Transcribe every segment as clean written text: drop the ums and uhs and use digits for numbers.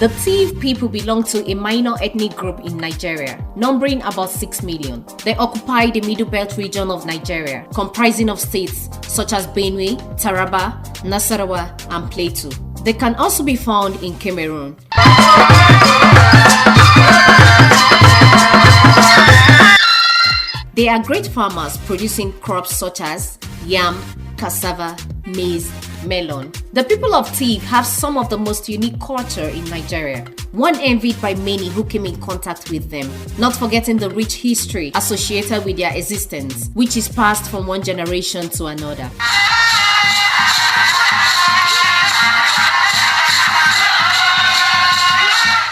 The Tiv people belong to a minor ethnic group in Nigeria, numbering about 6 million. They occupy the Middle Belt region of Nigeria, comprising of states such as Benue, Taraba, Nasarawa, and Plateau. They can also be found in Cameroon. They are great farmers producing crops such as yam, cassava, maize, melon. The people of Tiv have some of the most unique culture in Nigeria, one envied by many who came in contact with them, not forgetting the rich history associated with their existence, which is passed from one generation to another.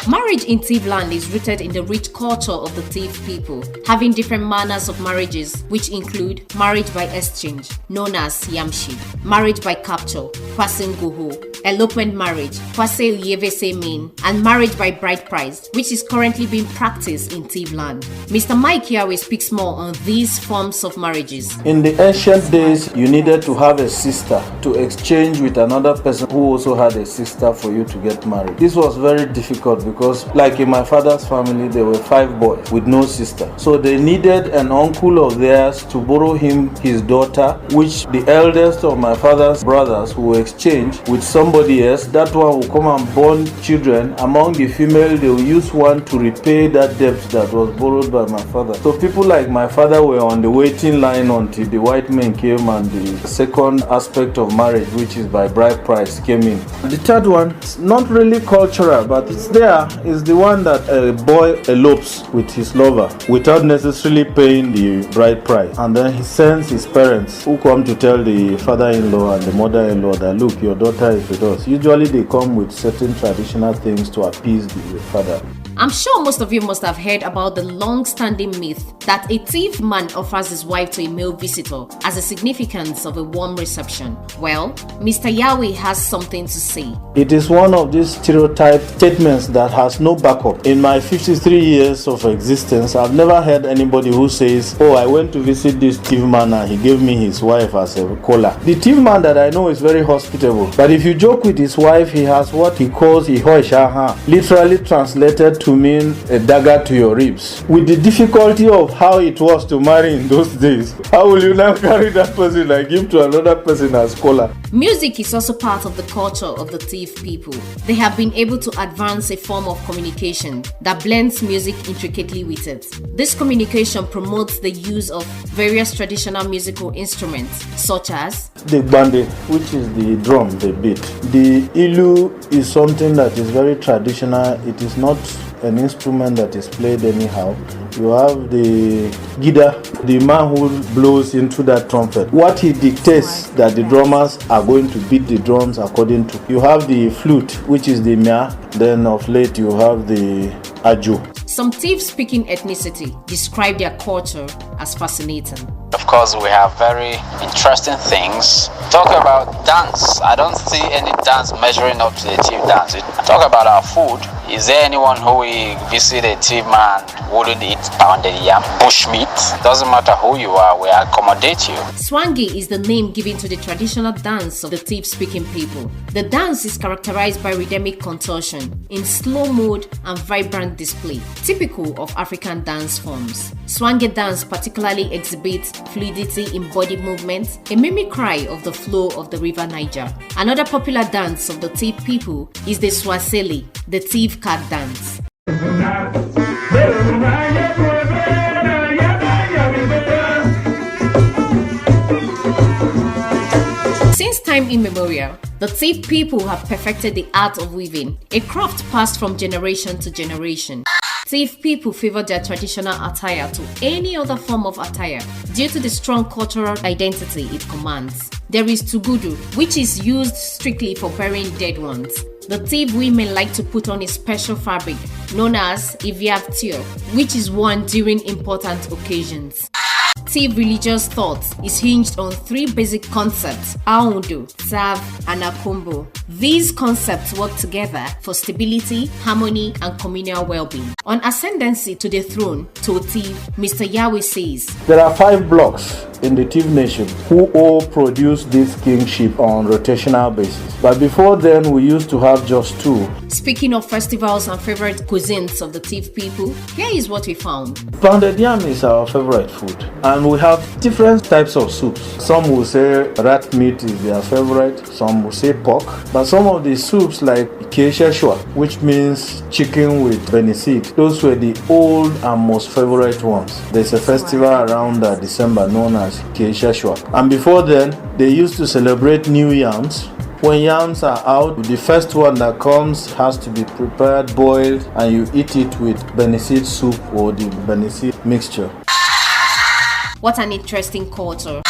Marriage in Tiv land is rooted in the rich culture of the Tiv people, having different manners of marriages, which include marriage by exchange, known as Yamshi, marriage by capture, Kwasengoho, elopement marriage, Kwase Uyevese Min, and marriage by bride price, which is currently being practiced in Tiv land. Mr. Mike Yahweh speaks more on these forms of marriages. In the ancient days, you needed to have a sister to exchange with another person who also had a sister for you to get married. This was very difficult because, like in my father's family, there were 5 boys with no sister. So they needed an uncle of theirs to borrow him his daughter, which the eldest of my father's brothers will exchange with somebody else. That one will come and born children. Among the female, they will use one to repay that debt that was borrowed by my father. So people like my father were on the waiting line until the white men came, and the second aspect of marriage, which is by bride price, came in. The third one, it's not really cultural, but it's there, is the one that a boy elopes with his lover without necessarily paying the bride price, and then he sends his parents, who come to tell the father-in-law and the mother-in-law that, look, your daughter is with us. Usually they come with certain traditional things to appease the father. I'm sure most of you must have heard about the long-standing myth that a Tiv man offers his wife to a male visitor as a significance of a warm reception. Well, Mr. Yahweh has something to say. It is one of these stereotype statements that has no backup. In my 53 years of existence, I've never heard anybody who says, oh, I went to visit this Tiv man and he gave me his wife as a caller. The Tiv man that I know is very hospitable, but if you joke with his wife, he has what he calls Ihoishaha, literally translated to mean a dagger to your ribs. With the difficulty of how it was to marry in those days, how will you now carry that person and give to another person as caller? Music is also part of the culture of the Tiv people. They have been able to advance a form of communication that blends music intricately with it. This communication promotes the use of various traditional musical instruments, such as the gbande, which is the drum, the beat. The ilu is something that is very traditional. It is not an instrument that is played anyhow. You have the gida, the man who blows into that trumpet. What he dictates that the drummers are going to beat the drums according to. You have the flute, which is the mia. Then of late you have the ajo. Some Tiv-speaking ethnicity describe their culture as fascinating. Of course, we have very interesting things. Talk about dance. I don't see any dance measuring up to the Tiv dance. Talk about our food. Is there anyone who will visit a Tiv man wouldn't eat pounded yam, bush meat? Doesn't matter who you are, we accommodate you. Swangi is the name given to the traditional dance of the Tiv-speaking people. The dance is characterized by rhythmic contortion in slow mode and vibrant display, typical of African dance forms. Swangi dance particularly exhibits fluidity in body movements, a mimicry of the flow of the river Niger. Another popular dance of the Tiv people is the Swahili, the Tiv card dance. Since time immemorial, the Tiv people have perfected the art of weaving, a craft passed from generation to generation. Tiv people favor their traditional attire to any other form of attire due to the strong cultural identity it commands. There is tugudu, which is used strictly for burying dead ones. The Tiv women like to put on a special fabric known as iviavtio, which is worn during important occasions. Tiv religious thought is hinged on 3 basic concepts: Aundu, Sav, and Akombo. These concepts work together for stability, harmony, and communal well-being. On ascendancy to the throne, to Tiv, Mr. Yahweh says, There are 5 blocks in the Tiv nation who all produce this kingship on rotational basis. But before then, we used to have just 2. Speaking of festivals and favorite cuisines of the Tiv people, here is what we found. Pounded yam is our favorite food, and we have different types of soups. Some will say rat meat is their favorite, some will say pork, but some of the soups like Ikeisheshwa, which means chicken with beniseed, those were the old and most favorite ones. There's a festival around December known as Ikeisheshwa, and before then they used to celebrate new yams. When yams are out, the first one that comes has to be prepared, boiled, and you eat it with beniseed soup or the beniseed mixture. What an interesting culture.